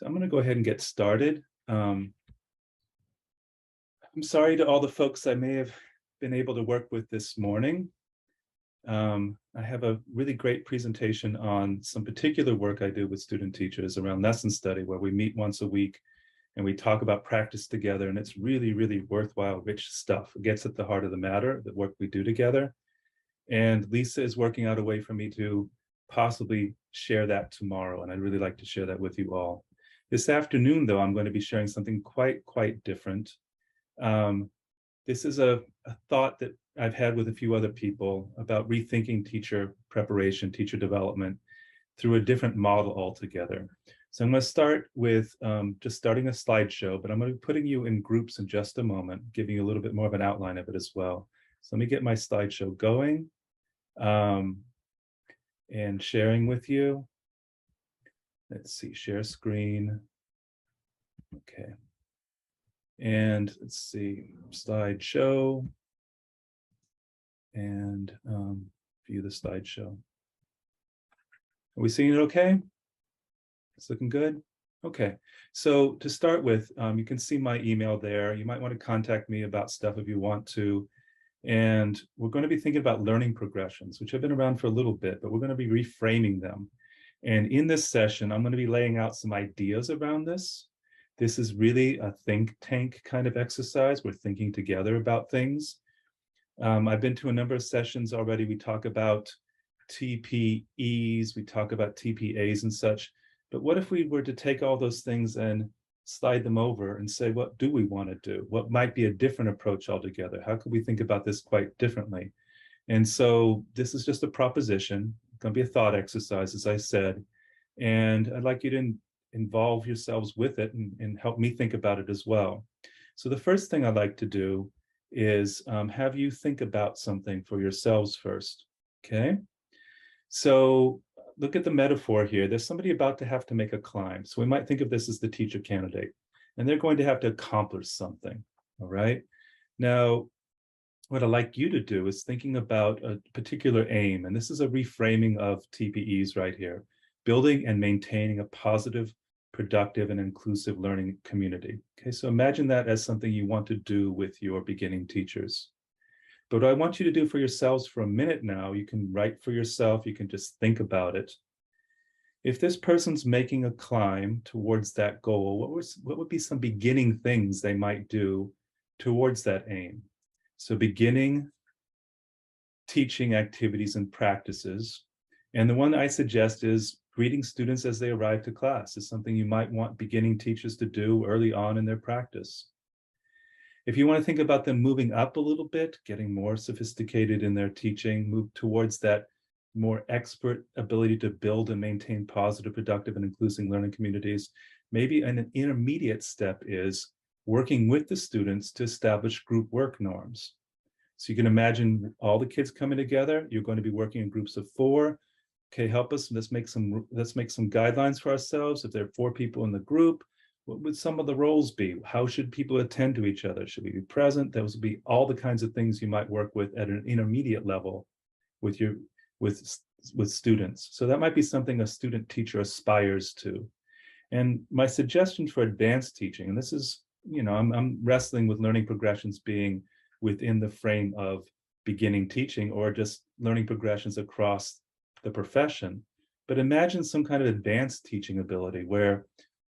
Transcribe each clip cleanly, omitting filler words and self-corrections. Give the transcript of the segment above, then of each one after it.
So I'm going to go ahead and get started. I'm sorry to all the folks I may have been able to work with this morning. I have a really great presentation on some particular work I do with student teachers around lesson study, where we meet once a week and we talk about practice together. And it's really, really worthwhile, rich stuff. It gets at the heart of the matter, the work we do together. And Lisa is working out a way for me to possibly share that tomorrow. And I'd really like to share that with you all. This afternoon, though, I'm going to be sharing something quite different. This is a thought that I've had with a few other people about rethinking teacher preparation, teacher development through a different model altogether. So I'm going to start with just starting a slideshow, but I'm going to be putting you in groups in just a moment, giving you a little bit more of an outline of it as well. So let me get my slideshow going and sharing with you. Let's see, share screen. Okay. And let's see, slideshow, and view the slideshow. Are we seeing it okay? It's looking good? Okay, so to start with, you can see my email there. You might want to contact me about stuff if you want to. And we're going to be thinking about learning progressions, which have been around for a little bit, but we're going to be reframing them. And in this session, I'm going to be laying out some ideas around this. This is really a think tank kind of exercise. We're thinking together about things. I've been to a number of sessions already. We talk about TPEs, we talk about TPAs and such. But what if we were to take all those things and slide them over and say, what do we want to do? What might be a different approach altogether? How could we think about this quite differently? And so this is just a proposition. It's going to be a thought exercise, as I said. And I'd like you to involve yourselves with it and help me think about it as well. So the first thing I'd like to do is have you think about something for yourselves first, okay? So look at the metaphor here. There's somebody about to have to make a climb. So we might think of this as the teacher candidate, and they're going to have to accomplish something, all right? Now, what I'd like you to do is thinking about a particular aim, and this is a reframing of TPEs right here, building and maintaining a positive, productive, and inclusive learning community. Okay, so imagine that as something you want to do with your beginning teachers. But what I want you to do for yourselves for a minute now, you can write for yourself, you can just think about it. If this person's making a climb towards that goal, what would be some beginning things they might do towards that aim? So beginning teaching activities and practices. And the one I suggest is greeting students as they arrive to class is something you might want beginning teachers to do early on in their practice. If you want to think about them moving up a little bit, getting more sophisticated in their teaching, move towards that more expert ability to build and maintain positive, productive, and inclusive learning communities, maybe an intermediate step is working with the students to establish group work norms. So you can imagine all the kids coming together. You're going to be working in groups of 4. Okay, help us. Let's make some guidelines for ourselves. If there are 4 people in the group, what would some of the roles be? How should people attend to each other? Should we be present? Those would be all the kinds of things you might work with at an intermediate level with students. So that might be something a student teacher aspires to. And my suggestion for advanced teaching, and this is, I'm wrestling with learning progressions being within the frame of beginning teaching or just learning progressions across the profession. But imagine some kind of advanced teaching ability where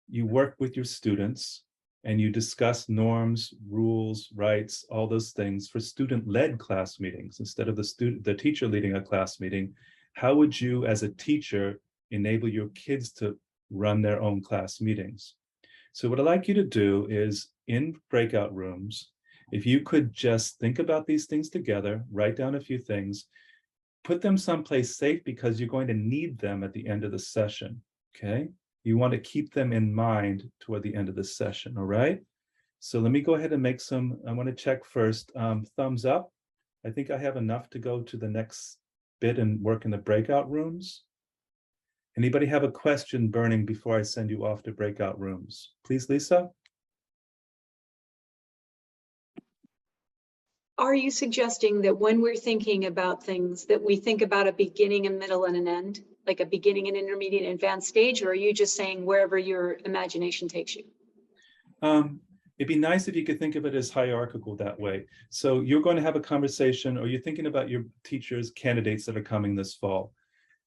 you work with your students and you discuss norms, rules, rights, all those things for student-led class meetings. Instead of the teacher leading a class meeting, how would you as a teacher enable your kids to run their own class meetings? So what I'd like you to do is in breakout rooms, if you could just think about these things together, write down a few things, put them someplace safe because you're going to need them at the end of the session, okay? You want to keep them in mind toward the end of the session, all right? So let me go ahead and make some, I want to check first, thumbs up. I think I have enough to go to the next bit and work in the breakout rooms. Anybody have a question burning before I send you off to breakout rooms? Please, Lisa. Are you suggesting that when we're thinking about things that we think about a beginning, a middle, and an end? like a beginning and intermediate and advanced stage, or are you just saying wherever your imagination takes you? It'd be nice if you could think of it as hierarchical that way. So you're going to have a conversation, or you're thinking about your teachers, candidates that are coming this fall.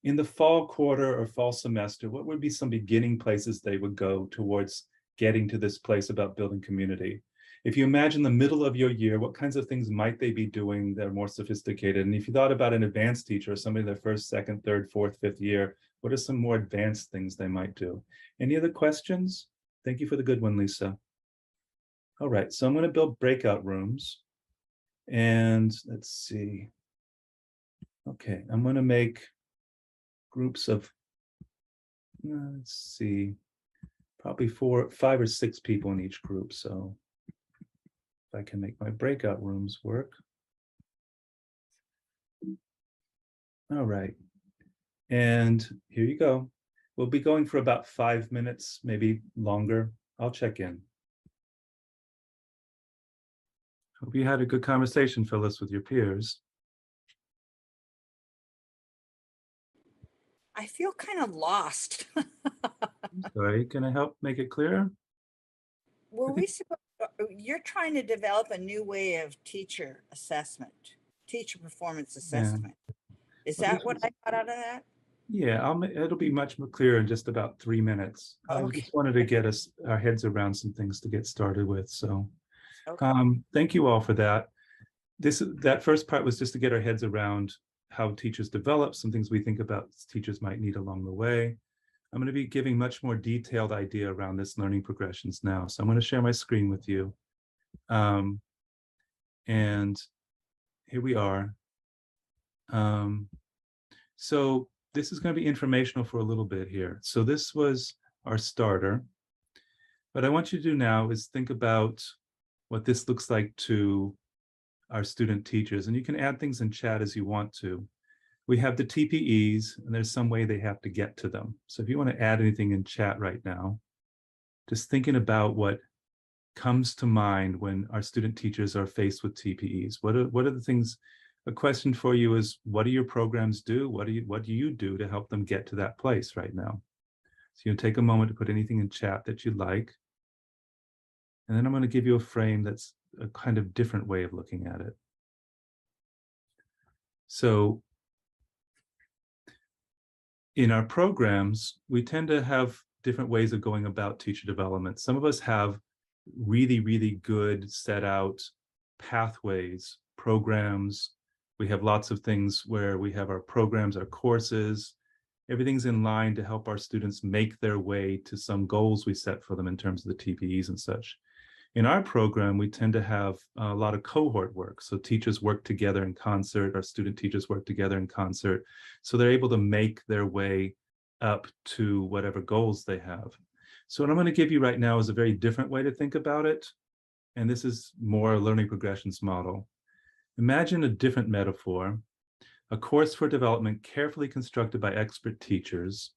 In the fall quarter or fall semester, what would be some beginning places they would go towards getting to this place about building community? If you imagine the middle of your year, what kinds of things might they be doing that are more sophisticated? And if you thought about an advanced teacher, or somebody in their first, second, third, fourth, fifth year, what are some more advanced things they might do? Any other questions? Thank you for the good one, Lisa. All right, so I'm going to build breakout rooms. And let's see. Okay, I'm going to make groups of, let's see, probably 4, 5 or 6 people in each group. So if I can make my breakout rooms work. All right, and here you go. We'll be going for about 5 minutes, maybe longer. I'll check in. Hope you had a good conversation, Phyllis, with your peers. I feel kind of lost. Sorry, can I help make it clearer? Were we supposed, you're trying to develop a new way of teacher assessment, teacher performance assessment. Yeah. Is that what I got out of that? Yeah, it'll be much more clear in just about 3 minutes. Okay. I just wanted to get our heads around some things to get started with. So okay. Thank you all for that. That first part was just to get our heads around how teachers develop, some things we think about teachers might need along the way. I'm going to be giving much more detailed idea around this learning progressions now. So I'm going to share my screen with you. And here we are. So this is going to be informational for a little bit here. So this was our starter. What I want you to do now is think about what this looks like to our student teachers. And you can add things in chat as you want to. We have the TPEs, and there's some way they have to get to them. So if you want to add anything in chat right now, just thinking about what comes to mind when our student teachers are faced with TPEs. What are the things? A question for you is, what do your programs do? What do you do to help them get to that place right now? So you can take a moment to put anything in chat that you like. And then I'm going to give you a frame that's a kind of different way of looking at it. So in our programs, we tend to have different ways of going about teacher development. Some of us have really, really good set out pathways, programs. We have lots of things where we have our programs, our courses, everything's in line to help our students make their way to some goals we set for them in terms of the TPEs and such. In our program, we tend to have a lot of cohort work. So teachers work together in concert, our student teachers work together in concert. So they're able to make their way up to whatever goals they have. So what I'm going to give you right now is a very different way to think about it. And this is more a learning progressions model. Imagine a different metaphor, a course for development carefully constructed by expert teachers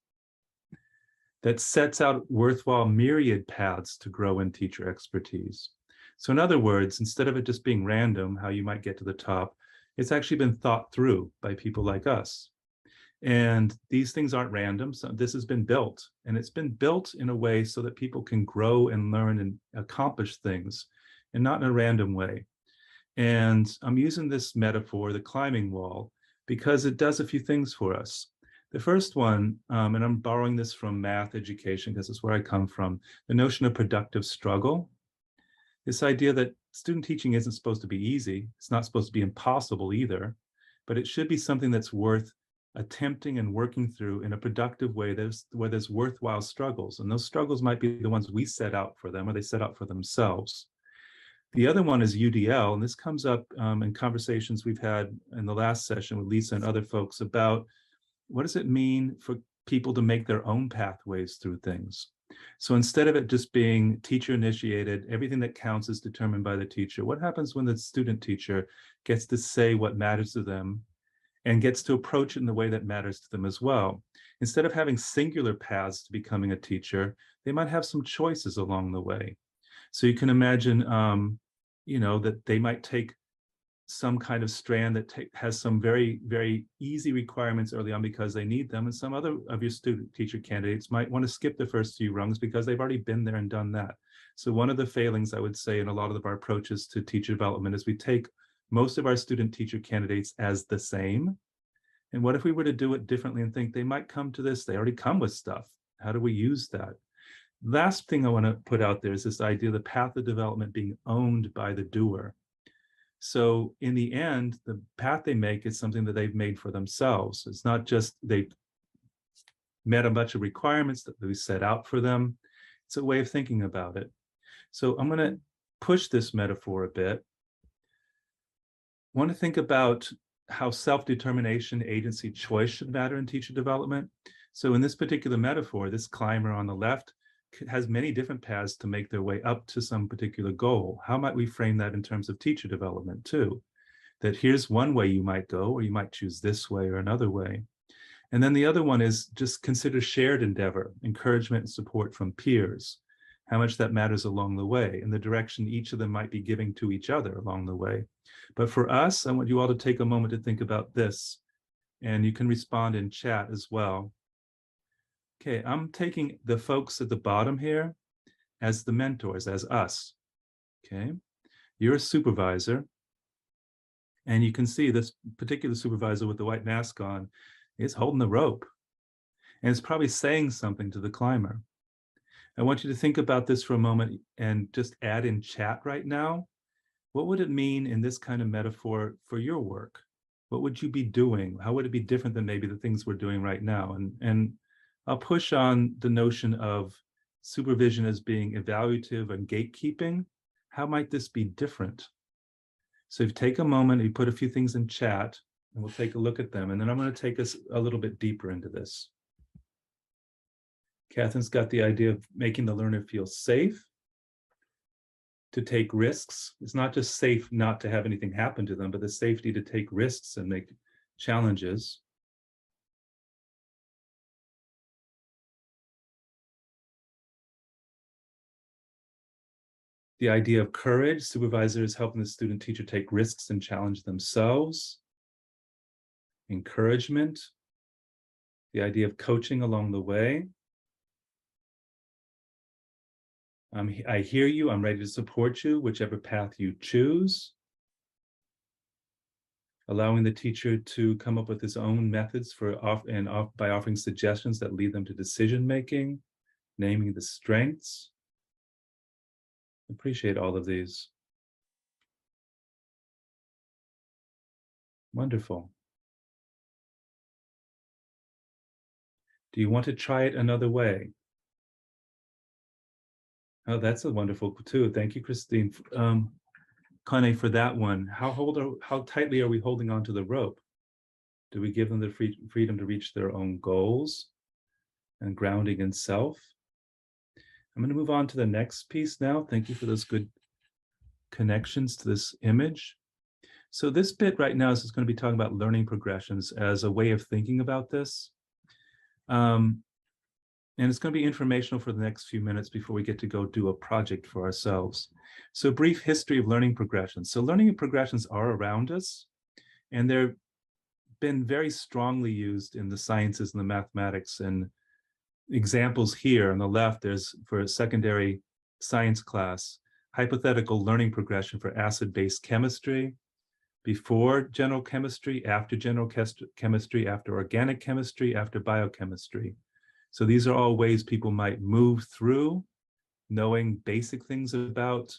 that sets out worthwhile myriad paths to grow in teacher expertise. So in other words, instead of it just being random, how you might get to the top, it's actually been thought through by people like us. And these things aren't random. So this has been built, and it's been built in a way so that people can grow and learn and accomplish things, and not in a random way. And I'm using this metaphor, the climbing wall, because it does a few things for us. The first one, and I'm borrowing this from math education because it's where I come from, the notion of productive struggle. This idea that student teaching isn't supposed to be easy. It's not supposed to be impossible either, but it should be something that's worth attempting and working through in a productive way where there's worthwhile struggles. And those struggles might be the ones we set out for them or they set out for themselves. The other one is UDL, and this comes up in conversations we've had in the last session with Lisa and other folks about what does it mean for people to make their own pathways through things. So instead of it just being teacher initiated, everything that counts is determined by the teacher. What happens when the student teacher gets to say what matters to them and gets to approach it in the way that matters to them as well? Instead of having singular paths to becoming a teacher, they might have some choices along the way. So you can imagine, that they might take some kind of strand that has some very, very easy requirements early on because they need them. And some other of your student teacher candidates might want to skip the first few rungs because they've already been there and done that. So one of the failings I would say in a lot of our approaches to teacher development is we take most of our student teacher candidates as the same. And what if we were to do it differently and think they might come to this, they already come with stuff. How do we use that? Last thing I want to put out there is this idea of the path of development being owned by the doer. So in the end, the path they make is something that they've made for themselves. It's not just they met a bunch of requirements that we set out for them. It's a way of thinking about it. So I'm going to push this metaphor a bit. I want to think about how self-determination, agency, choice should matter in teacher development. So in this particular metaphor, this climber on the left has many different paths to make their way up to some particular goal. How might we frame that in terms of teacher development too? That here's one way you might go, or you might choose this way or another way. And then the other one is just consider shared endeavor, encouragement and support from peers, how much that matters along the way, and the direction each of them might be giving to each other along the way. But for us, I want you all to take a moment to think about this, and you can respond in chat as well. Okay, I'm taking the folks at the bottom here as the mentors, as us, okay? You're a supervisor, and you can see this particular supervisor with the white mask on is holding the rope, and it's probably saying something to the climber. I want you to think about this for a moment and just add in chat right now. What would it mean in this kind of metaphor for your work? What would you be doing? How would it be different than maybe the things we're doing right now? And I'll push on the notion of supervision as being evaluative and gatekeeping. How might this be different? So if you take a moment, you put a few things in chat, and we'll take a look at them. And then I'm going to take us a little bit deeper into this. Catherine's got the idea of making the learner feel safe to take risks. It's not just safe not to have anything happen to them, but the safety to take risks and make challenges. The idea of courage, supervisors helping the student teacher take risks and challenge themselves. Encouragement, the idea of coaching along the way. I hear you, I'm ready to support you, whichever path you choose. Allowing the teacher to come up with his own methods by offering suggestions that lead them to decision-making, naming the strengths. Appreciate all of these. Wonderful. Do you want to try it another way? Oh, that's a wonderful too. Thank you, Christine. Connie, for that one, how tightly are we holding onto the rope? Do we give them the freedom to reach their own goals and grounding in self? I'm going to move on to the next piece now. Thank you for those good connections to this image. So this bit right now is going to be talking about learning progressions as a way of thinking about this. And it's going to be informational for the next few minutes before we get to go do a project for ourselves. So a brief history of learning progressions. So learning progressions are around us, and they've been very strongly used in the sciences and the mathematics. And examples here on the left, there's for a secondary science class, hypothetical learning progression for acid-base chemistry, before general chemistry, after general chemistry, after organic chemistry, after biochemistry. So these are all ways people might move through knowing basic things about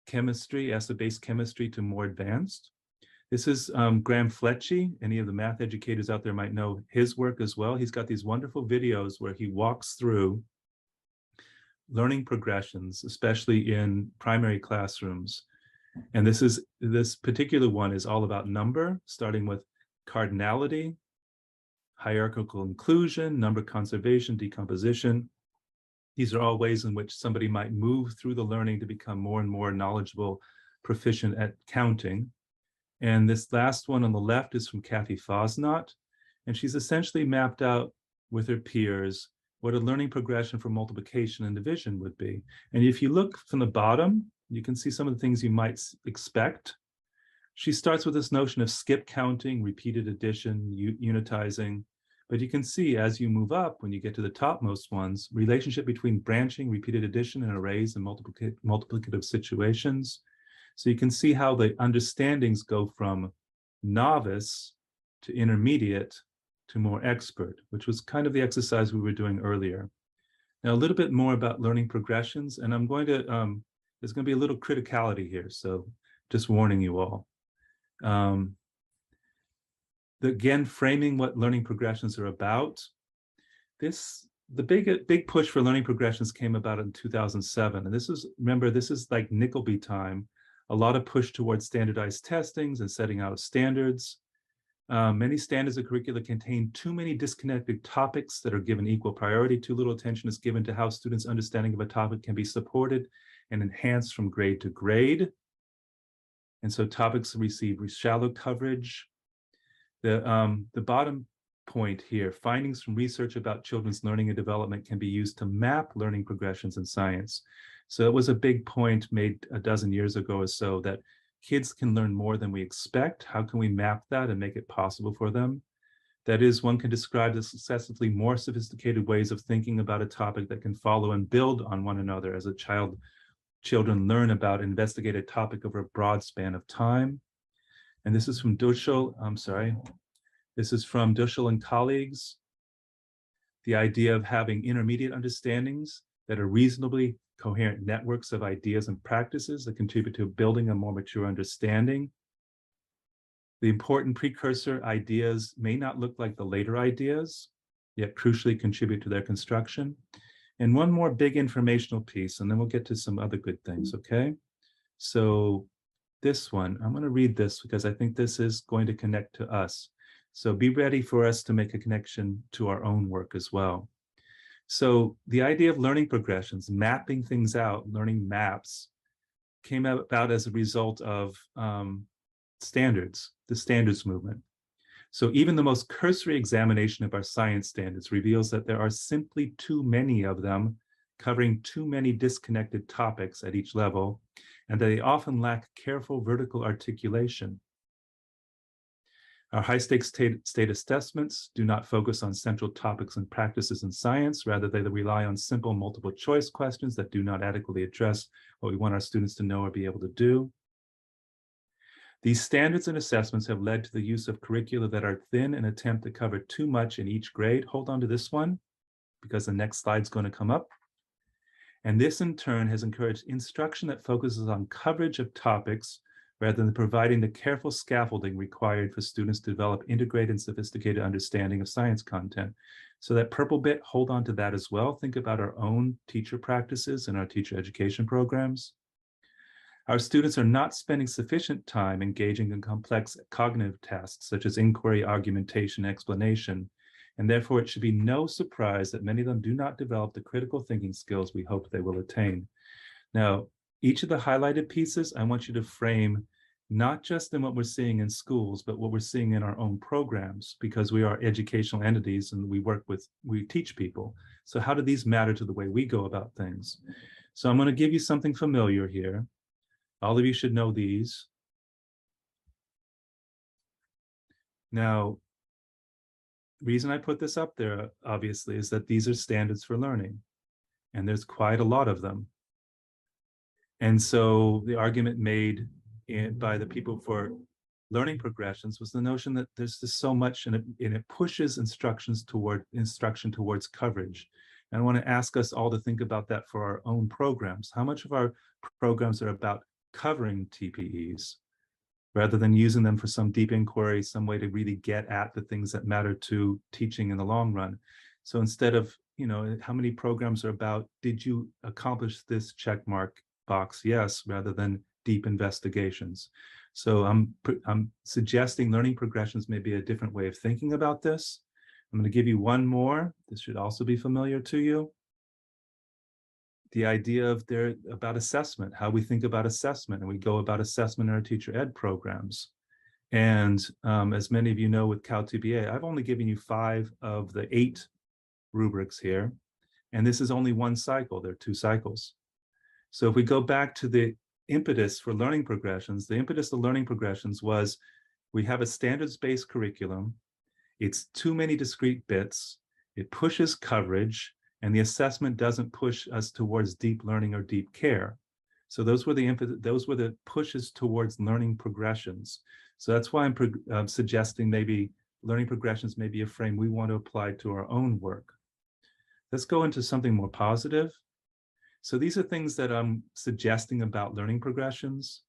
chemistry, acid-base chemistry, to more advanced. This is Graham Fletchy. Any of the math educators out there might know his work as well. He's got these wonderful videos where he walks through learning progressions, especially in primary classrooms. And this particular one is all about number, starting with cardinality, hierarchical inclusion, number conservation, decomposition. These are all ways in which somebody might move through the learning to become more and more knowledgeable, proficient at counting. And this last one on the left is from Kathy Fosnot, and she's essentially mapped out with her peers what a learning progression for multiplication and division would be. And if you look from the bottom, you can see some of the things you might expect. she starts with this notion of skip counting, repeated addition, unitizing. But you can see as you move up, when you get to the topmost ones, relationship between branching, repeated addition, and arrays and multiplicative situations. So you can see how the understandings go from novice to intermediate to more expert, which was kind of the exercise we were doing earlier. Now, a little bit more about learning progressions, and I'm going to, there's going to be a little criticality here, so just warning you all. Again, framing what learning progressions are about. The big push for learning progressions came about in 2007. And this is, remember, this is like Nickleby time, a lot of push towards standardized testings and setting out of standards. Many standards of curricula contain too many disconnected topics that are given equal priority. Too little attention is given to how students' understanding of a topic can be supported and enhanced from grade to grade. And so topics receive shallow coverage. The bottom point here, findings from research about children's learning and development can be used to map learning progressions in science. So it was a big point made a dozen years ago or so that kids can learn more than we expect. How can we map that and make it possible for them? That is, one can describe the successively more sophisticated ways of thinking about a topic that can follow and build on one another as children learn about and investigate a topic over a broad span of time. And this is from Duschel, this is from Duschel and colleagues. The idea of having intermediate understandings that are reasonably coherent networks of ideas and practices that contribute to building a more mature understanding. The important precursor ideas may not look like the later ideas, yet crucially contribute to their construction. And one more big informational piece, and then we'll get to some other good things, okay? So this one, I'm going to read this because I think this is going to connect to us. So be ready for us to make a connection to our own work as well. So the idea of learning progressions, mapping things out, learning maps, came about as a result of standards, the standards movement. So even the most cursory examination of our science standards reveals that there are simply too many of them, covering too many disconnected topics at each level, and they often lack careful vertical articulation. Our high-stakes state assessments do not focus on central topics and practices in science. Rather, they rely on simple multiple-choice questions that do not adequately address what we want our students to know or be able to do. These standards and assessments have led to the use of curricula that are thin and attempt to cover too much in each grade. Hold on to this one, because the next slide's going to come up. And this, in turn, has encouraged instruction that focuses on coverage of topics rather than providing the careful scaffolding required for students to develop integrated and sophisticated understanding of science content. So that purple bit, hold on to that as well. Think about our own teacher practices and our teacher education programs. Our students are not spending sufficient time engaging in complex cognitive tasks such as inquiry, argumentation, explanation, and therefore it should be no surprise that many of them do not develop the critical thinking skills we hope they will attain. Now, each of the highlighted pieces, I want you to frame not just in what we're seeing in schools, but what we're seeing in our own programs, because we are educational entities and we teach people. So how do these matter to the way we go about things? So I'm going to give you something familiar here. All of you should know these. Now, the reason I put this up there, obviously, is that these are standards for learning, and there's quite a lot of them. And so the argument made by the people for learning progressions was the notion that there's just so much, and it pushes instruction towards coverage. And I want to ask us all to think about that for our own programs. How much of our programs are about covering TPEs rather than using them for some deep inquiry, some way to really get at the things that matter to teaching in the long run? So instead of, how many programs are about, did you accomplish this check mark box? Yes, rather than deep investigations. So I'm suggesting learning progressions may be a different way of thinking about this. I'm going to give you one more. This should also be familiar to you. The idea about assessment, how we think about assessment, and we go about assessment in our teacher ed programs. And as many of you know with CalTBA, I've only given you 5 of the 8 rubrics here. And this is only one cycle. There are 2 cycles. So if we go back to the impetus for learning progressions, the impetus of learning progressions was we have a standards-based curriculum. It's too many discrete bits. It pushes coverage, and the assessment doesn't push us towards deep learning or deep care. So those were the pushes towards learning progressions. So that's why I'm suggesting maybe learning progressions may be a frame we want to apply to our own work. Let's go into something more positive. So these are things that I'm suggesting about learning progressions.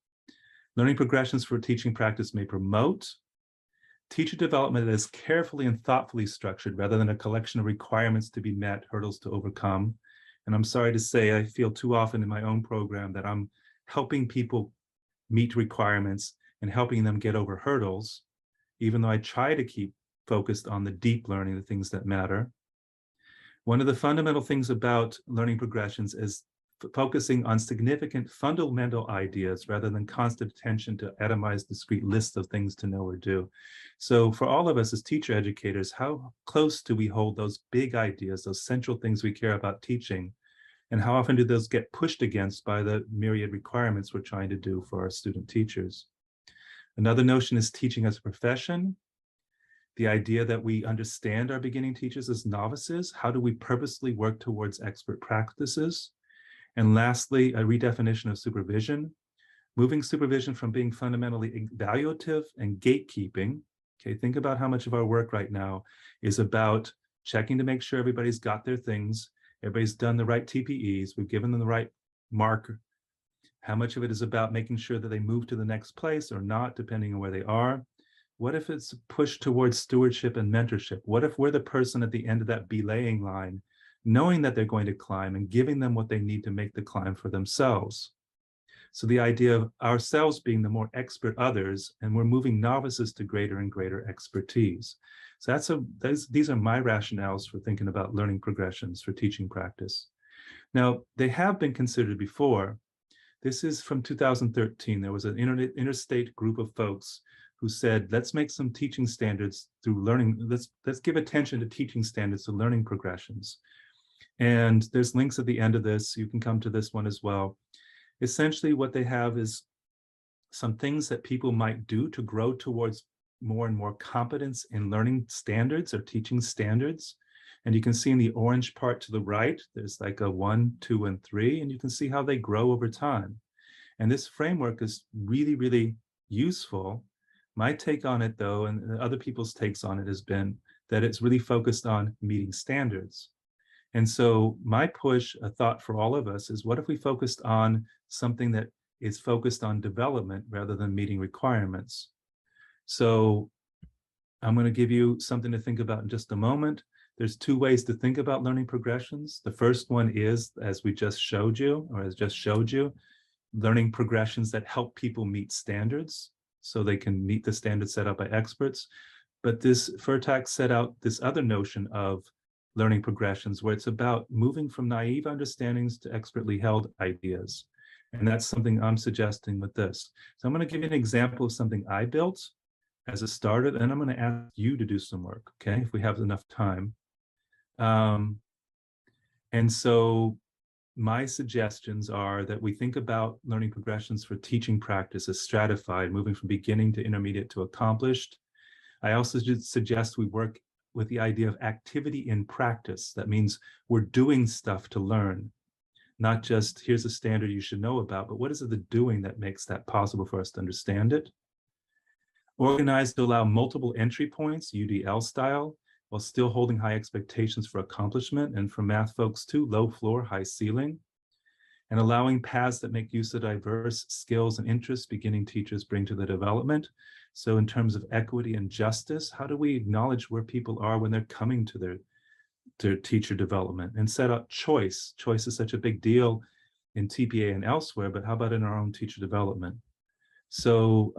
Learning progressions for teaching practice may promote teacher development that is carefully and thoughtfully structured rather than a collection of requirements to be met, hurdles to overcome. And I'm sorry to say, I feel too often in my own program that I'm helping people meet requirements and helping them get over hurdles, even though I try to keep focused on the deep learning, the things that matter. One of the fundamental things about learning progressions is focusing on significant fundamental ideas rather than constant attention to itemized discrete lists of things to know or do. So for all of us as teacher educators, how close do we hold those big ideas, those central things we care about teaching? And how often do those get pushed against by the myriad requirements we're trying to do for our student teachers? Another notion is teaching as a profession. The idea that we understand our beginning teachers as novices. How do we purposely work towards expert practices? And lastly, a redefinition of supervision, moving supervision from being fundamentally evaluative and gatekeeping. Okay, think about how much of our work right now is about checking to make sure everybody's got their things, everybody's done the right TPEs, we've given them the right marker. How much of it is about making sure that they move to the next place or not, depending on where they are? What if it's pushed towards stewardship and mentorship? What if we're the person at the end of that belaying line, knowing that they're going to climb and giving them what they need to make the climb for themselves? So the idea of ourselves being the more expert others, and we're moving novices to greater and greater expertise. So these are my rationales for thinking about learning progressions for teaching practice. Now, they have been considered before. This is from 2013. There was an interstate group of folks who said, let's make some teaching standards through learning. Let's give attention to teaching standards to learning progressions. And there's links at the end of this. You can come to this one as well. Essentially, what they have is some things that people might do to grow towards more and more competence in learning standards or teaching standards. And you can see in the orange part to the right, there's like a 1, 2, and 3, and you can see how they grow over time. And this framework is really, really useful. My take on it, though, and other people's takes on it has been that it's really focused on meeting standards. And so my push, a thought for all of us, is what if we focused on something that is focused on development rather than meeting requirements? So I'm going to give you something to think about in just a moment. There's 2 ways to think about learning progressions. The first one is, as we just showed you, or as just showed you, learning progressions that help people meet standards so they can meet the standards set up by experts. But this Furtak set out this other notion of learning progressions where it's about moving from naive understandings to expertly held ideas. And that's something I'm suggesting with this. So I'm going to give you an example of something I built as a starter, and I'm going to ask you to do some work, okay, if we have enough time. And so my suggestions are that we think about learning progressions for teaching practice as stratified, moving from beginning to intermediate to accomplished. I also suggest we work with the idea of activity in practice. That means we're doing stuff to learn, not just here's a standard you should know about, but what is it the doing that makes that possible for us to understand it? Organized to allow multiple entry points, UDL style, while still holding high expectations for accomplishment, and for math folks too, low floor, high ceiling, and allowing paths that make use of diverse skills and interests beginning teachers bring to the development. So in terms of equity and justice, how do we acknowledge where people are when they're coming to their teacher development, and set up choice? Choice is such a big deal in TPA and elsewhere, but how about in our own teacher development? So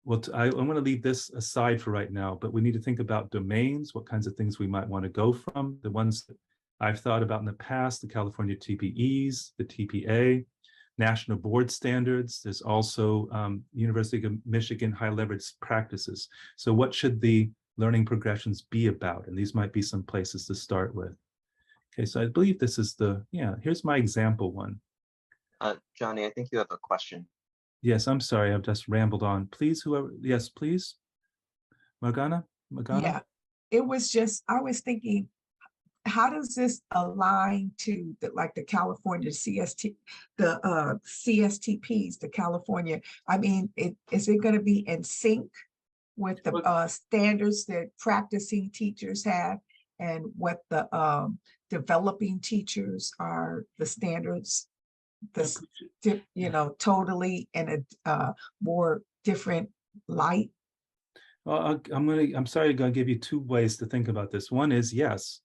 well, I'm going to leave this aside for right now, but we need to think about domains, what kinds of things we might want to go from. The ones that I've thought about in the past, the California TPEs, the TPA, national board standards. There's also University of Michigan high leverage practices. So what should the learning progressions be about? And these might be some places to start with. Okay, so I believe this is here's my example one. Johnny, I think you have a question. Yes, I'm sorry, I've just rambled on. Please, whoever, yes, please. Magana? Yeah, it was just, I was thinking, how does this align to the California CST, the CSTPs, the California? I mean, is it going to be in sync with the standards that practicing teachers have and what the developing teachers are, the standards, totally in a more different light? Well, I'm sorry, I'm gonna give you two ways to think about this. One is, yes,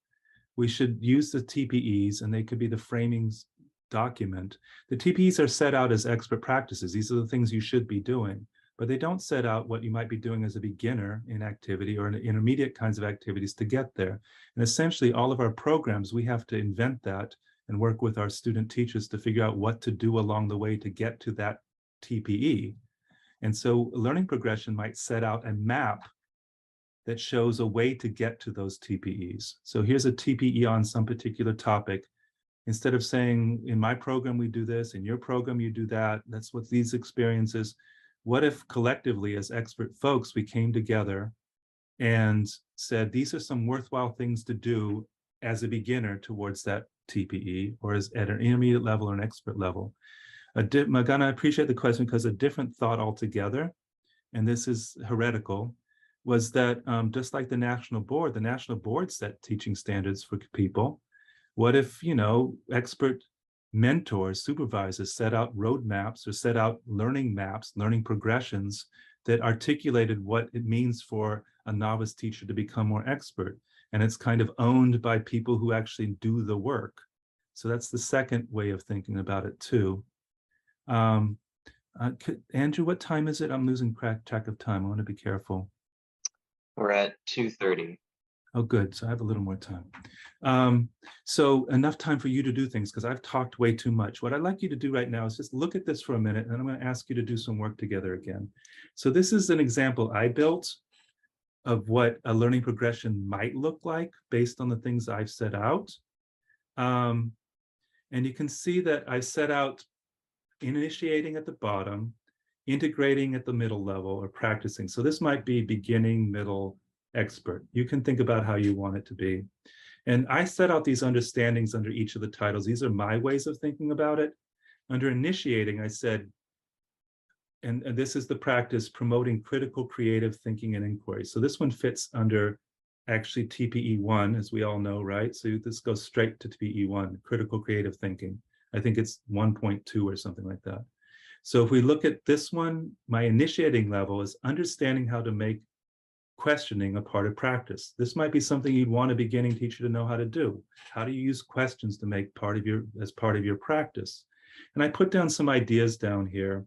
we should use the TPEs, and they could be the framings document. The TPEs are set out as expert practices. These are the things you should be doing, but they don't set out what you might be doing as a beginner in activity or in intermediate kinds of activities to get there. And essentially, all of our programs, we have to invent that and work with our student teachers to figure out what to do along the way to get to that TPE. And so learning progression might set out a map that shows a way to get to those TPEs. So here's a TPE on some particular topic. Instead of saying, in my program, we do this, in your program, you do that, that's what these experiences. What if collectively as expert folks, we came together and said, these are some worthwhile things to do as a beginner towards that TPE, or as at an intermediate level or an expert level. Magana, I appreciate the question, because a different thought altogether, and this is heretical, was that just like the national board set teaching standards for people. What if, expert mentors, supervisors set out roadmaps or set out learning maps, learning progressions that articulated what it means for a novice teacher to become more expert. And it's kind of owned by people who actually do the work. So that's the second way of thinking about it too. Andrew, what time is it? I'm losing track of time. I want to be careful. We're at 2:30. Oh, good. So I have a little more time. So enough time for you to do things, because I've talked way too much. What I'd like you to do right now is just look at this for a minute, and I'm going to ask you to do some work together again. So this is an example I built of what a learning progression might look like based on the things I've set out. And you can see that I set out initiating at the bottom, integrating at the middle level, or practicing. So this might be beginning, middle, expert. You can think about how you want it to be. And I set out these understandings under each of the titles. These are my ways of thinking about it. Under initiating, I said, and this is the practice, promoting critical creative thinking and inquiry. So this one fits under actually TPE 1, as we all know, right? So this goes straight to TPE 1, critical creative thinking. I think it's 1.2 or something like that. So if we look at this one, my initiating level is understanding how to make questioning a part of practice. This might be something you'd want a beginning teacher to know how to do. How do you use questions to make as part of your practice? And I put down some ideas down here.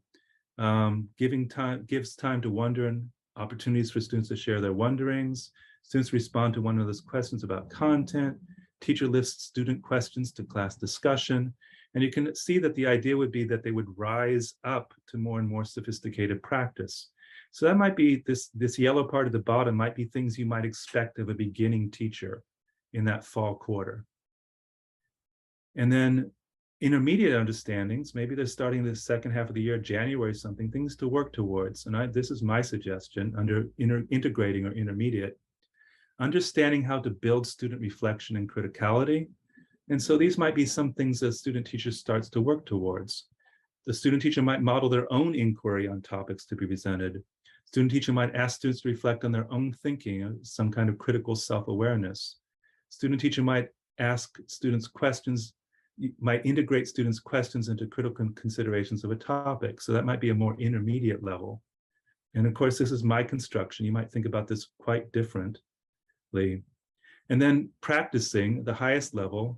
Gives time to wonder and opportunities for students to share their wonderings. Students respond to one another's questions about content. Teacher lists student questions to class discussion. And you can see that the idea would be that they would rise up to more and more sophisticated practice. So that might be this yellow part at the bottom might be things you might expect of a beginning teacher in that fall quarter. And then intermediate understandings, maybe they're starting the second half of the year, January something, things to work towards. And this is my suggestion under integrating or intermediate, understanding how to build student reflection and criticality. And so these might be some things that student teacher starts to work towards. The student teacher might model their own inquiry on topics to be presented. Student teacher might ask students to reflect on their own thinking, some kind of critical self-awareness. Student teacher might ask students questions, might integrate students' questions into critical considerations of a topic. So that might be a more intermediate level. And of course, this is my construction. You might think about this quite differently. And then practicing the highest level,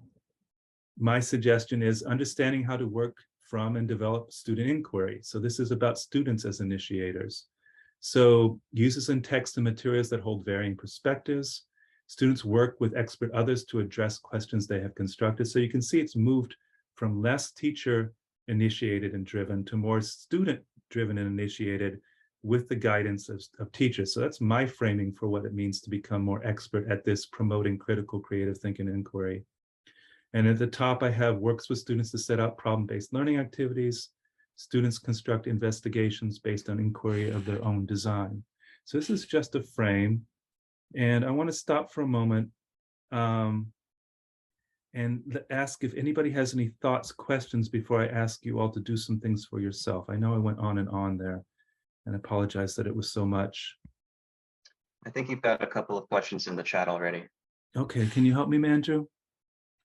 my suggestion is understanding how to work from and develop student inquiry. So this is about students as initiators. So uses in text and materials that hold varying perspectives. Students work with expert others to address questions they have constructed. So you can see it's moved from less teacher initiated and driven to more student driven and initiated with the guidance of teachers. So that's my framing for what it means to become more expert at this promoting critical creative thinking and inquiry. And at the top, I have works with students to set out problem-based learning activities. Students construct investigations based on inquiry of their own design. So this is just a frame. And I want to stop for a moment and ask if anybody has any thoughts, questions before I ask you all to do some things for yourself. I know I went on and on there, and I apologize that it was so much. I think you've got a couple of questions in the chat already. Okay, can you help me, Manju?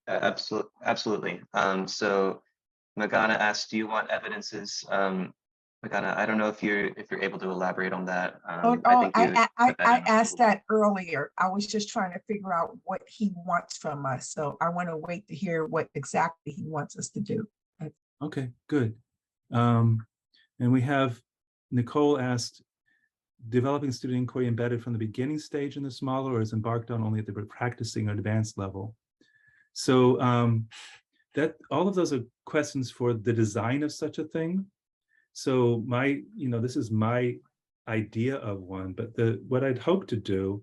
Absolutely. So Magana asked, do you want evidences? Magana, I don't know if you're able to elaborate on that. I asked that earlier. I was just trying to figure out what he wants from us. So I want to wait to hear what exactly he wants us to do. Okay, good. And we have Nicole asked, developing student inquiry embedded from the beginning stage in this model, or is embarked on only at the practicing or advanced level? So that all of those are questions for the design of such a thing. So this is my idea of one, but what I'd hope to do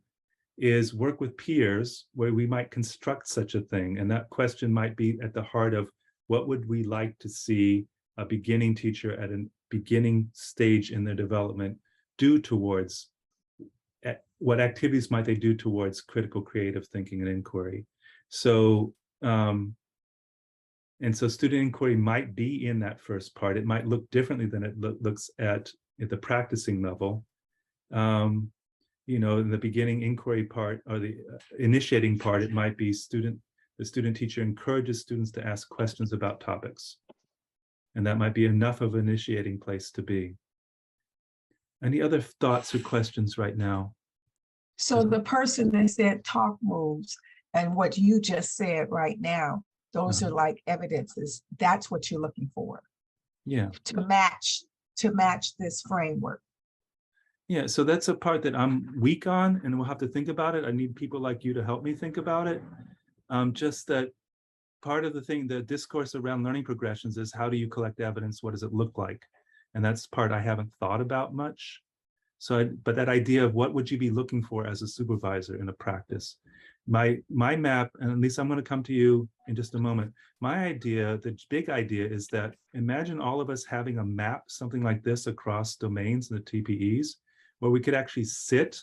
is work with peers where we might construct such a thing. And that question might be at the heart of what would we like to see a beginning teacher at a beginning stage in their development do towards, what activities might they do towards critical creative thinking and inquiry. So, and so student inquiry might be in that first part. It might look differently than it looks at the practicing level. In the beginning inquiry part or the initiating part, it might be the student teacher encourages students to ask questions about topics. And that might be enough of an initiating place to be. Any other thoughts or questions right now? So the person that said talk moves and what you just said right now, those are like evidences. That's what you're looking for. Yeah. To match this framework. Yeah, so that's a part that I'm weak on, and we'll have to think about it. I need people like you to help me think about it. Just that part of the discourse around learning progressions is, how do you collect evidence? What does it look like? And that's part I haven't thought about much. So, but that idea of what would you be looking for as a supervisor in a practice? My map, and at least I'm going to come to you in just a moment. My idea, the big idea, is that imagine all of us having a map, something like this, across domains in the TPEs, where we could actually sit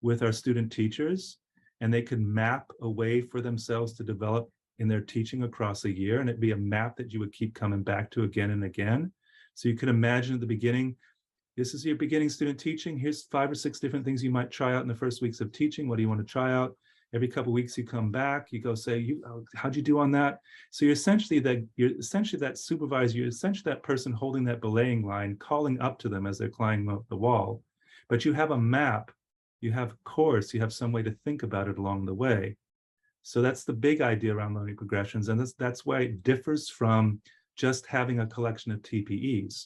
with our student teachers and they could map a way for themselves to develop in their teaching across a year. And it'd be a map that you would keep coming back to again and again. So you could imagine at the beginning, this is your beginning student teaching. Here's 5 or 6 different things you might try out in the first weeks of teaching. What do you want to try out? Every couple of weeks you come back, you go say, how'd you do on that? So you're essentially that supervisor, you're essentially that person holding that belaying line, calling up to them as they're climbing up the wall. But you have a map, you have a course, you have some way to think about it along the way. So that's the big idea around learning progressions. And that's why it differs from just having a collection of TPEs.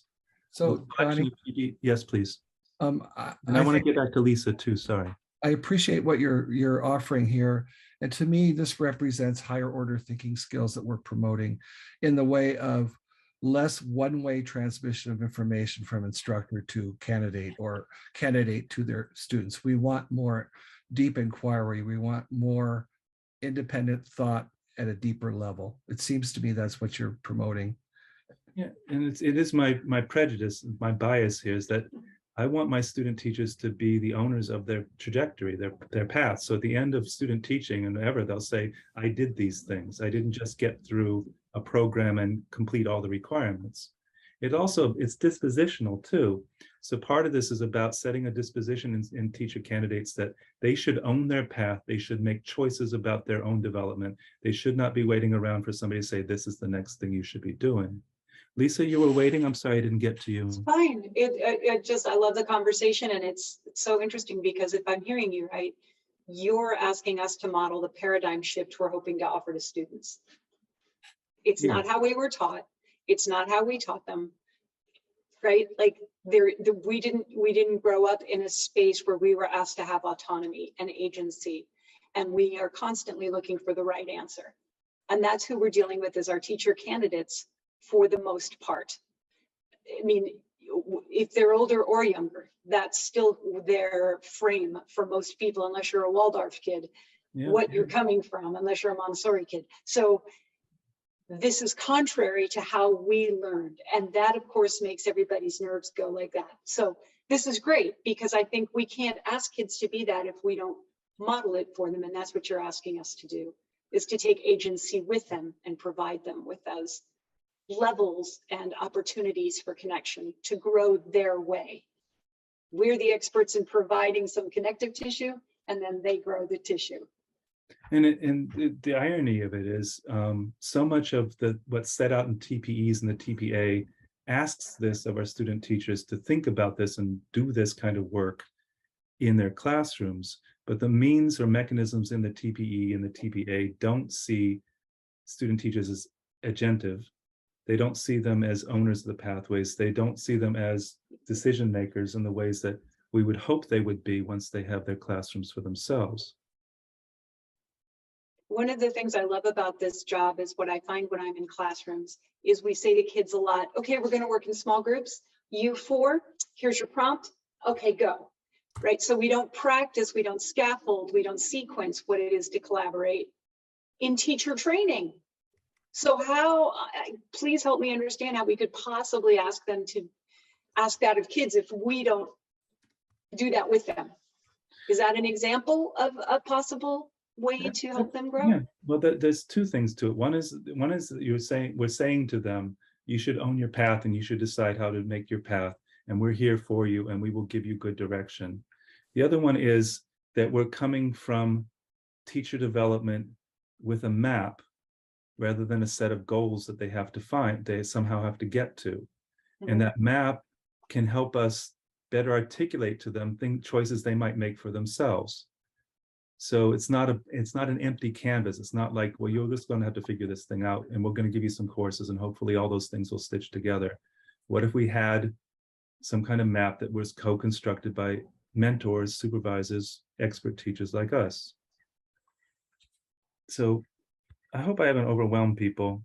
So, Johnnie, yes, please. I want to get back to Lisa too, sorry. I appreciate what you're offering here. And to me, this represents higher order thinking skills that we're promoting in the way of less one-way transmission of information from instructor to candidate or candidate to their students. We want more deep inquiry. We want more independent thought at a deeper level. It seems to me that's what you're promoting. Yeah, and it is my prejudice, my bias here is that I want my student teachers to be the owners of their trajectory, their path. So at the end of student teaching and ever, they'll say, I did these things. I didn't just get through a program and complete all the requirements. It's dispositional too. So part of this is about setting a disposition in teacher candidates that they should own their path. They should make choices about their own development. They should not be waiting around for somebody to say, this is the next thing you should be doing. Lisa, you were waiting. I'm sorry I didn't get to you. It's fine. I love the conversation, and it's so interesting because if I'm hearing you right, you're asking us to model the paradigm shift we're hoping to offer to students. It's not how we were taught. It's not how we taught them, right? Like we didn't grow up in a space where we were asked to have autonomy and agency, and we are constantly looking for the right answer. And that's who we're dealing with as our teacher candidates for the most part. I mean, if they're older or younger, that's still their frame for most people, unless you're a Waldorf kid, what you're coming from, unless you're a Montessori kid. So this is contrary to how we learned. And that, of course, makes everybody's nerves go like that. So this is great, because I think we can't ask kids to be that if we don't model it for them. And that's what you're asking us to do, is to take agency with them and provide them with those levels and opportunities for connection to grow their way. We're the experts in providing some connective tissue, and then they grow the tissue. And the irony of it is, so much of what's set out in TPEs and the TPA asks this of our student teachers, to think about this and do this kind of work in their classrooms. But the means or mechanisms in the TPE and the TPA don't see student teachers as agentive. They don't see them as owners of the pathways. They don't see them as decision makers in the ways that we would hope they would be once they have their classrooms for themselves. One of the things I love about this job is what I find when I'm in classrooms is we say to kids a lot, okay, we're going to work in small groups. You 4, here's your prompt. Okay, go. Right. So we don't practice, we don't scaffold, we don't sequence what it is to collaborate in teacher training. So how, please help me understand how we could possibly ask them to ask that of kids if we don't do that with them. Is that an example of a possible way to help them grow? Yeah. Well, there's 2 things to it. One is we're saying to them, you should own your path and you should decide how to make your path. And we're here for you and we will give you good direction. The other one is that we're coming from teacher development with a map rather than a set of goals that they have to find, they somehow have to get to. And that map can help us better articulate to them choices they might make for themselves. So it's not an empty canvas. It's not like, well, you're just going to have to figure this thing out and we're going to give you some courses and hopefully all those things will stitch together. What if we had some kind of map that was co-constructed by mentors, supervisors, expert teachers like us? So I hope I haven't overwhelmed people.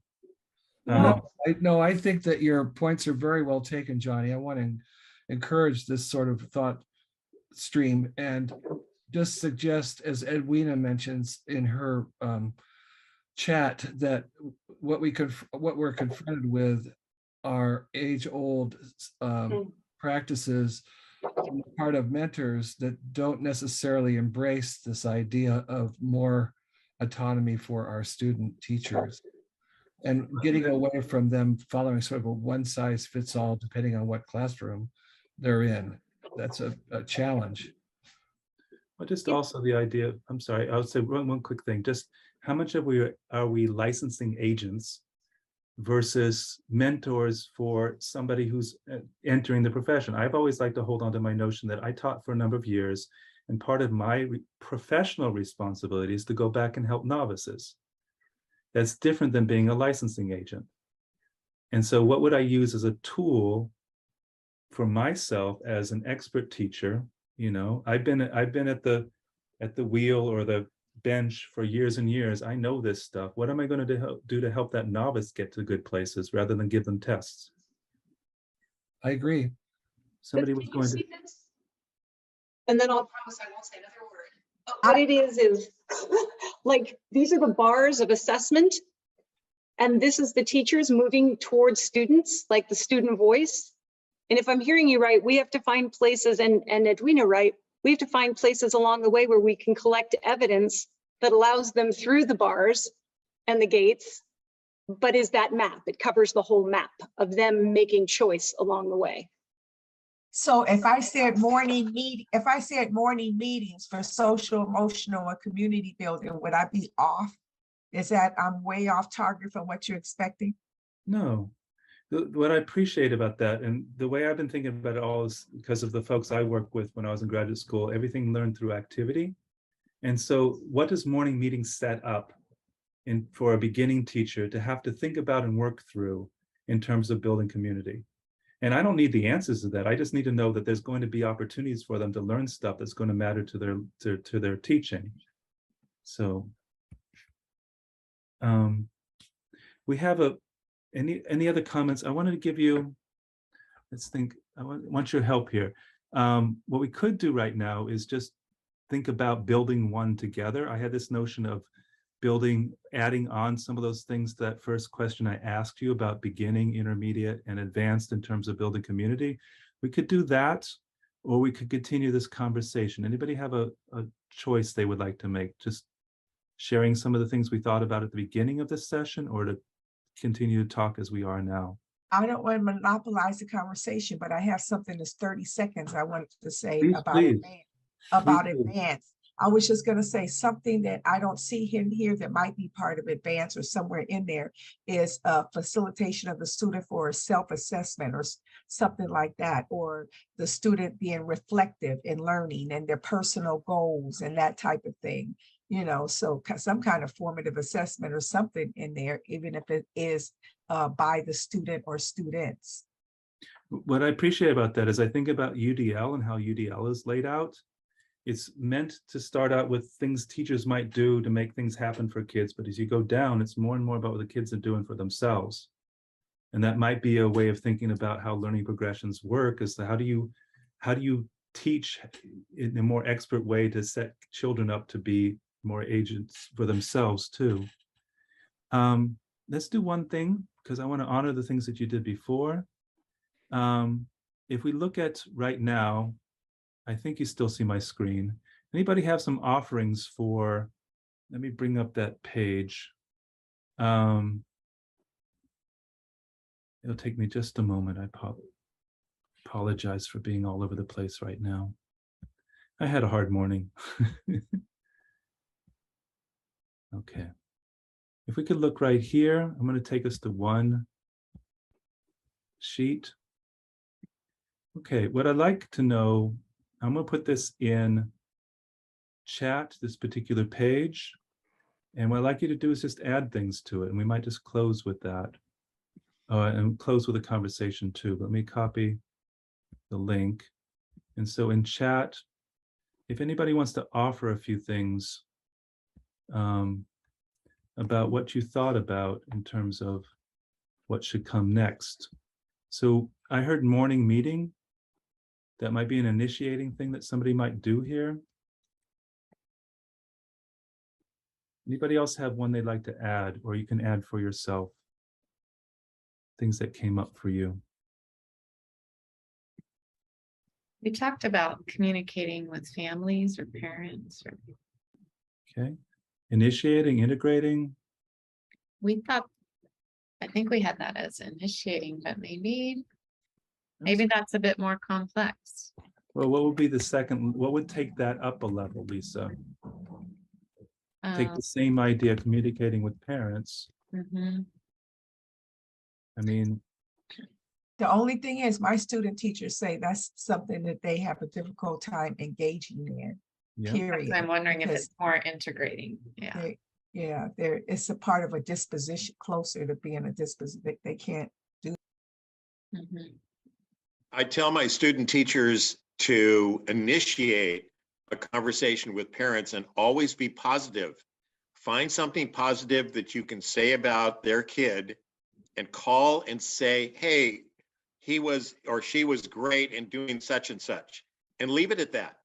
No, I think that your points are very well taken, Johnny. I want to encourage this sort of thought stream and just suggest, as Edwina mentions in her chat, that what we're confronted with are age-old practices on the part of mentors that don't necessarily embrace this idea of more autonomy for our student teachers, and getting away from them following sort of a one-size-fits-all depending on what classroom they're in. That's a challenge. But just also the idea, I'm sorry, I would say one quick thing, just how much are we licensing agents versus mentors for somebody who's entering the profession? I've always liked to hold on to my notion that I taught for a number of years, and part of my professional responsibility is to go back and help novices. That's different than being a licensing agent. And so what would I use as a tool for myself as an expert teacher? You know, I've been at the wheel or the bench for years and years. I know this stuff. What am I going to do to help that novice get to good places rather than give them tests? I agree. Somebody was going to. And then I'll promise I won't say another word. But what it is like, these are the bars of assessment. And this is the teachers moving towards students, like the student voice. And if I'm hearing you right, we have to find places, and Edwina right, we have to find places along the way where we can collect evidence that allows them through the bars and the gates, but is that map. It covers the whole map of them making choice along the way. So if I said morning meetings for social, emotional, or community building, would I be off? Is that I'm way off target from what you're expecting? No. What I appreciate about that, and the way I've been thinking about it all, is because of the folks I worked with when I was in graduate school, everything learned through activity. And so what does morning meetings set up for a beginning teacher to have to think about and work through in terms of building community? And I don't need the answers to that. I just need to know that there's going to be opportunities for them to learn stuff that's going to matter to their teaching. So we have any other comments? I wanted to give you, let's think, I want your help here. What we could do right now is just think about building one together. I had this notion of adding on some of those things, that first question I asked you about beginning, intermediate, and advanced in terms of building community. We could do that, or we could continue this conversation. Anybody have a choice they would like to make? Just sharing some of the things we thought about at the beginning of this session, or to continue to talk as we are now? I don't want to monopolize the conversation, but I have something that's 30 seconds I wanted to say Please, about please. about Please do. advance. I was just going to say something that I don't see in here that might be part of advance or somewhere in there is facilitation of the student for a self-assessment or something like that, or the student being reflective in learning and their personal goals and that type of thing. You know, so some kind of formative assessment or something in there, even if it is by the student or students. What I appreciate about that is I think about UDL and how UDL is laid out. It's meant to start out with things teachers might do to make things happen for kids, but as you go down, it's more and more about what the kids are doing for themselves. And that might be a way of thinking about how learning progressions work, is how do you teach in a more expert way to set children up to be more agents for themselves too. Let's do one thing, because I want to honor the things that you did before. If we look at right now, I think you still see my screen. Anybody have some offerings for, let me bring up that page. It'll take me just a moment. I apologize for being all over the place right now. I had a hard morning. Okay. If we could look right here, I'm going to take us to one sheet. Okay, what I'd like to know, I'm going to put this in chat, this particular page. And what I'd like you to do is just add things to it. And we might just close with that. And close with a conversation too. Let me copy the link. And so in chat, if anybody wants to offer a few things about what you thought about in terms of what should come next. So I heard morning meeting. That might be an initiating thing that somebody might do here. Anybody else have one they'd like to add, or you can add for yourself? Things that came up for you. We talked about communicating with families or parents. Okay. Initiating, integrating. We thought, I think we had that as initiating, but maybe that's a bit more complex. Well, what would be the second? What would take that up a level, Lisa? Take the same idea, communicating with parents. Mm-hmm. I mean, The only thing is my student teachers say that's something that they have a difficult time engaging in, yeah. period. I'm wondering if because it's more integrating. Yeah. It's a part of a disposition, closer to being a disposition. They can't do. Mm-hmm. I tell my student teachers to initiate a conversation with parents and always be positive. Find something positive that you can say about their kid and call and say, hey, he was or she was great in doing such and such, and leave it at that.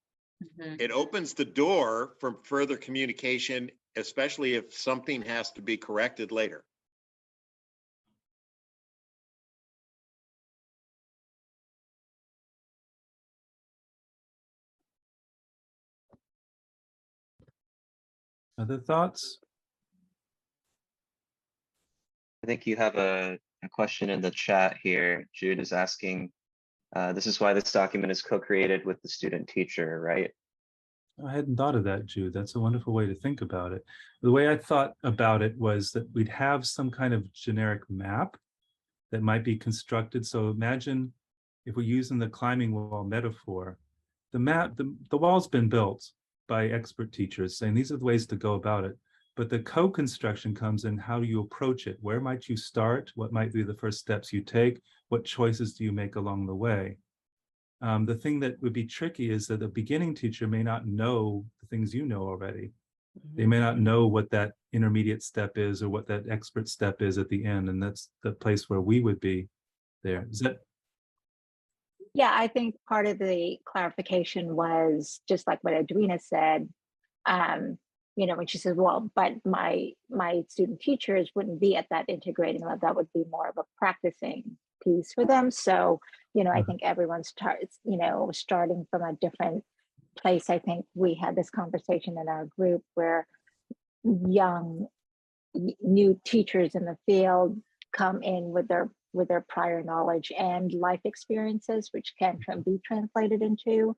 Mm-hmm. It opens the door for further communication, especially if something has to be corrected later. Other thoughts? I think you have a question in the chat here. Jude is asking, this is why this document is co-created with the student teacher, right? I hadn't thought of that, Jude. That's a wonderful way to think about it. The way I thought about it was that we'd have some kind of generic map that might be constructed. So imagine if we're using the climbing wall metaphor, the map, the wall's been built by expert teachers saying these are the ways to go about it. But the co-construction comes in how you approach it. Where might you start? What might be the first steps you take? What choices do you make along the way? The thing that would be tricky is that the beginning teacher may not know the things you know already. Mm-hmm. They may not know what that intermediate step is or what that expert step is at the end. And that's the place where we would be there. Is that? Yeah, I think part of the clarification was just like what Edwina said. when she says, well, but my student teachers wouldn't be at that integrating level. That would be more of a practicing piece for them. So, I think everyone starts, starting from a different place. I think we had this conversation in our group where young, new teachers in the field come in with their prior knowledge and life experiences, which can be translated into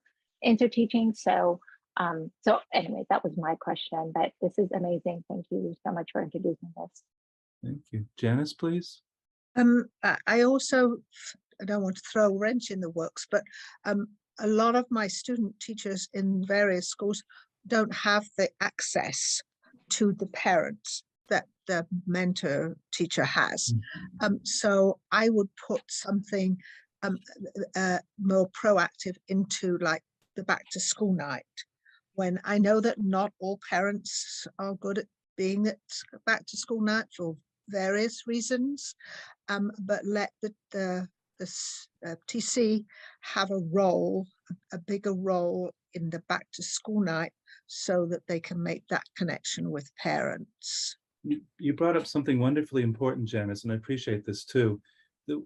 teaching. So anyway, that was my question, but this is amazing. Thank you so much for introducing this. Thank you. Janice, please. I also, I don't want to throw a wrench in the works, but a lot of my student teachers in various schools don't have the access to the parents that the mentor teacher has. So I would put something more proactive into like the back to school night, when I know that not all parents are good at being at back to school night for various reasons, but let the TC have a role, a bigger role in the back to school night, so that they can make that connection with parents. You brought up something wonderfully important, Janice, and I appreciate this too. A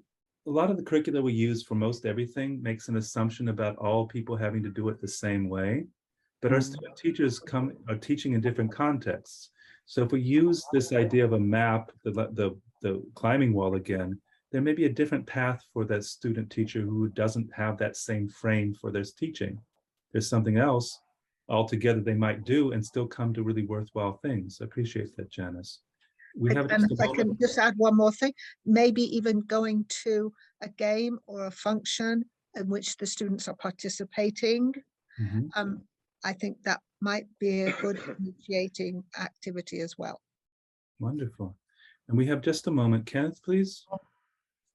lot of the curricula we use for most everything makes an assumption about all people having to do it the same way, but our student teachers are teaching in different contexts. So if we use this idea of a map, the climbing wall again, there may be a different path for that student teacher who doesn't have that same frame for their teaching. There's something else altogether they might do and still come to really worthwhile things. I appreciate that, Janice. And if I can just add one more thing, maybe even going to a game or a function in which the students are participating. I think that might be a good initiating activity as well. Wonderful. And we have just a moment. Kenneth, please.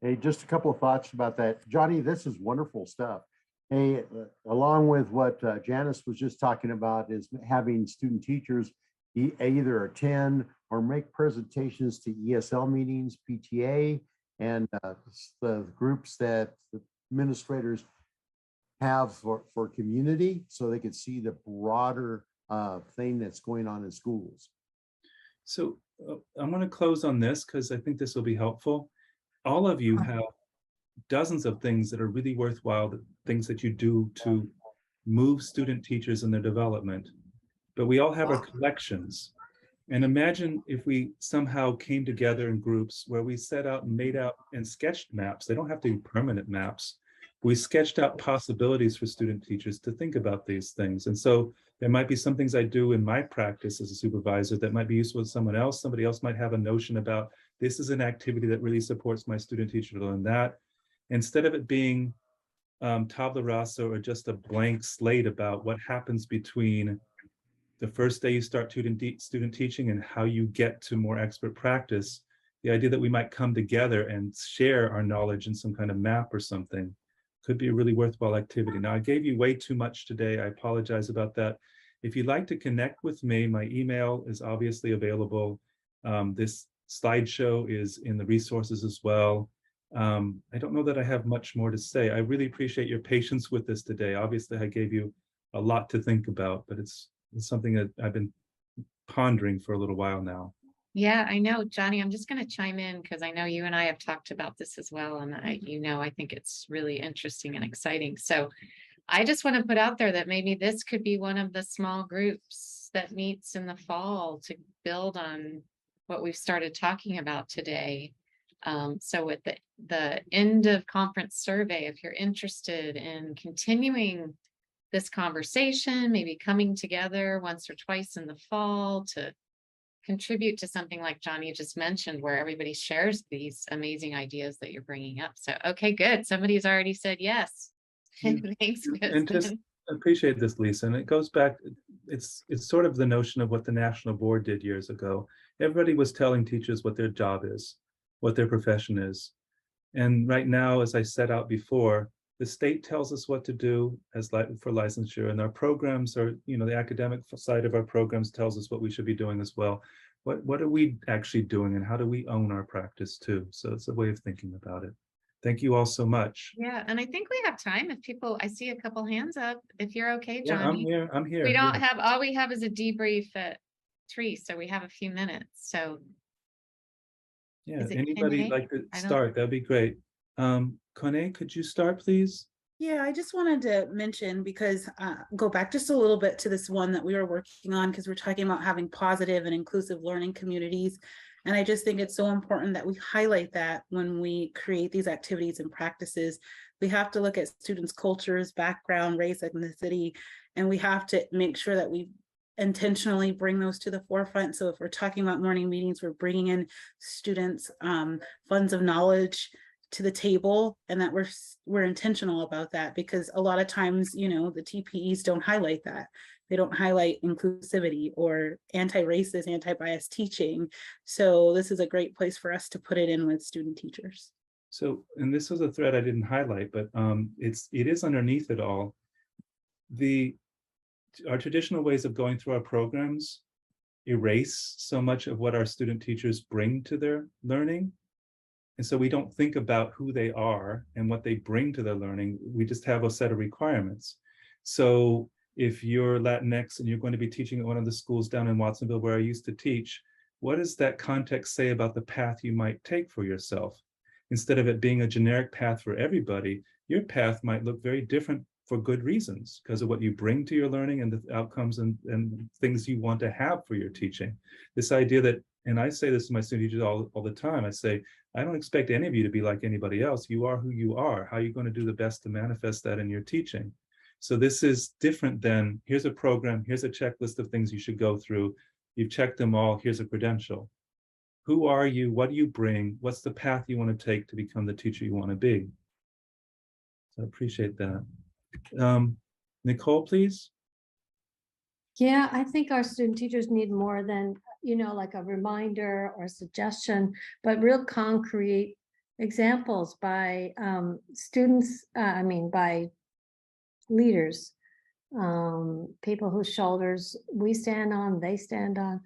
Hey, just a couple of thoughts about that. Johnny, this is wonderful stuff. Hey, along with what Janice was just talking about, is having student teachers either attend or make presentations to ESL meetings, PTA, and the groups that the administrators have for community, so they could see the broader thing that's going on in schools. So I'm going to close on this because I think this will be helpful. All of you have dozens of things that are really worthwhile, things that you do to move student teachers in their development, but we all have our collections. And imagine if we somehow came together in groups where we set out and made out and sketched maps. They don't have to be permanent maps. We sketched out possibilities for student teachers to think about these things. And so there might be some things I do in my practice as a supervisor that might be useful to someone else. Somebody else might have a notion about, this is an activity that really supports my student teacher to learn that. Instead of it being tabula rasa or just a blank slate about what happens between the first day you start student teaching and how you get to more expert practice, the idea that we might come together and share our knowledge in some kind of map or something could be a really worthwhile activity. Now, I gave you way too much today. I apologize about that. If you'd like to connect with me, my email is obviously available. This slideshow is in the resources as well. I don't know that I have much more to say. I really appreciate your patience with this today. Obviously, I gave you a lot to think about, but it's something that I've been pondering for a little while now. Yeah, I know, Johnny, I'm just going to chime in because I know you and I have talked about this as well. And I think it's really interesting and exciting. So I just want to put out there that maybe this could be one of the small groups that meets in the fall to build on what we've started talking about today. So with the end of conference survey, if you're interested in continuing this conversation, maybe coming together once or twice in the fall to contribute to something like Johnny just mentioned, where everybody shares these amazing ideas that you're bringing up. So, okay, good. Somebody's already said yes. Thanks, and just appreciate this, Lisa. And it goes back, it's sort of the notion of what the National Board did years ago. Everybody was telling teachers what their job is, what their profession is. And right now, as I set out before, the state tells us what to do for licensure, and our programs are, the academic side of our programs tells us what we should be doing as well. What are we actually doing, and how do we own our practice too? So it's a way of thinking about it. Thank you all so much. Yeah, and I think we have time if people, I see a couple hands up, if you're okay, Johnny. Yeah, I'm here. We don't have, all we have is a debrief at 3, so we have a few minutes. So Yeah, is it anybody Kene? like to I don't- start? That'd be great. Kone, could you start, please? Yeah, I just wanted to mention, because go back just a little bit to this one that we were working on, because we're talking about having positive and inclusive learning communities. And I just think it's so important that we highlight that when we create these activities and practices. We have to look at students' cultures, background, race, ethnicity, and we have to make sure that we intentionally bring those to the forefront. So if we're talking about morning meetings, we're bringing in students' funds of knowledge to the table, and that we're intentional about that, because a lot of times, you know, the TPEs don't highlight that. They don't highlight inclusivity or anti-racist, anti-bias teaching. So this is a great place for us to put it in with student teachers. So, and this was a thread I didn't highlight, but it is underneath it all. Our traditional ways of going through our programs erase so much of what our student teachers bring to their learning. And so we don't think about who they are and what they bring to their learning. We just have a set of requirements. So if you're Latinx and you're going to be teaching at one of the schools down in Watsonville where I used to teach, what does that context say about the path you might take for yourself? Instead of it being a generic path for everybody, your path might look very different for good reasons, because of what you bring to your learning and the outcomes and things you want to have for your teaching. This idea that, and I say this to my student teachers all the time, I say, I don't expect any of you to be like anybody else. You are who you are. How are you going to do the best to manifest that in your teaching? So this is different than, here's a program, here's a checklist of things you should go through. You've checked them all, here's a credential. Who are you? What do you bring? What's the path you want to take to become the teacher you want to be? So I appreciate that. Nicole, please. Yeah, I think our student teachers need more than, you know, like a reminder or suggestion, but real concrete examples by students, by leaders, people whose shoulders we stand on, they stand on,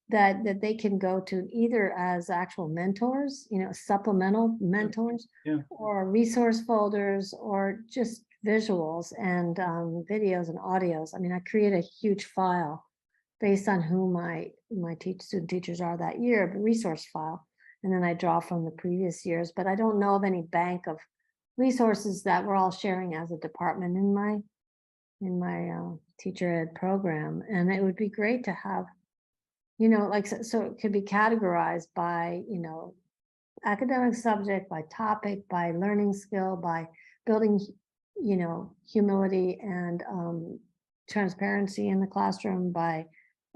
that they can go to either as actual mentors, you know, supplemental mentors, Yeah. or resource folders, or just visuals and videos and audios. I mean, I create a huge file based on who my student teachers are that year, a resource file, and then I draw from the previous years. But I don't know of any bank of resources that we're all sharing as a department in my teacher ed program. And it would be great to have, you know, like, so it could be categorized by, you know, academic subject, by topic, by learning skill, by building, you know, humility and transparency in the classroom, by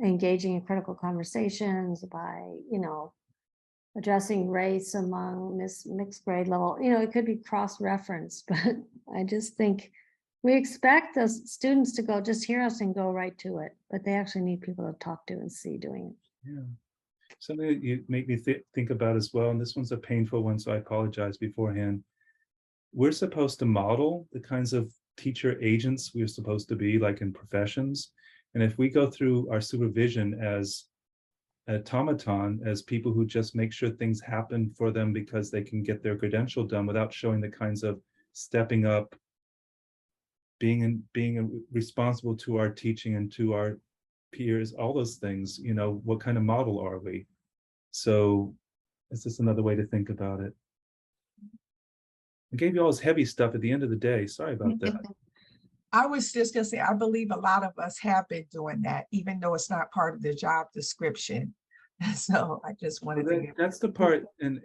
engaging in critical conversations, by, you know, addressing race among mixed grade level. You know, it could be cross-referenced, but I just think we expect those students to go, just hear us and go right to it, but they actually need people to talk to and see doing it. Yeah. Something that you make me think about as well, and this one's a painful one, so I apologize beforehand. We're supposed to model the kinds of teacher agents we're supposed to be, like in professions. And if we go through our supervision as automaton, as people who just make sure things happen for them because they can get their credential done without showing the kinds of stepping up, being responsible to our teaching and to our peers, all those things, you know, what kind of model are we? So it's just another way to think about it. I gave you all this heavy stuff at the end of the day. Sorry about that. I was just gonna say, I believe a lot of us have been doing that, even though it's not part of the job description. So I just wanted to give. That's the part, and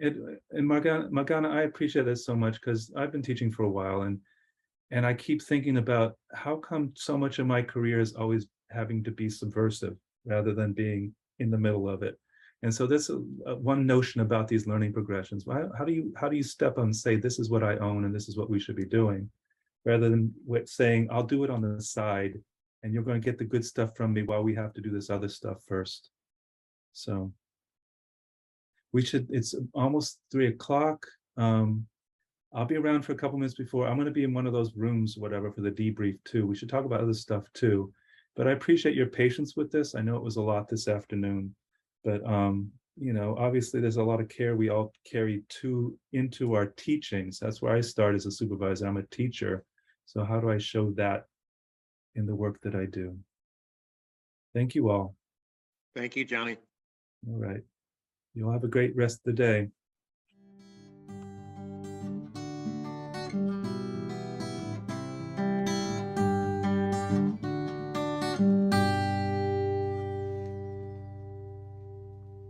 Morgana, I appreciate this so much, because I've been teaching for a while, and I keep thinking about how come so much of my career is always having to be subversive rather than being in the middle of it. And so this one notion about these learning progressions. How do you step on and say, this is what I own and this is what we should be doing, rather than saying, I'll do it on the side and you're going to get the good stuff from me while we have to do this other stuff first. So it's almost 3 o'clock. I'll be around for a couple minutes before. I'm going to be in one of those rooms, whatever, for the debrief too. We should talk about other stuff too. But I appreciate your patience with this. I know it was a lot this afternoon, but you know, obviously there's a lot of care we all carry into our teachings. That's where I start as a supervisor. I'm a teacher. So how do I show that in the work that I do? Thank you all. Thank you, Johnny. All right. You'll have a great rest of the day.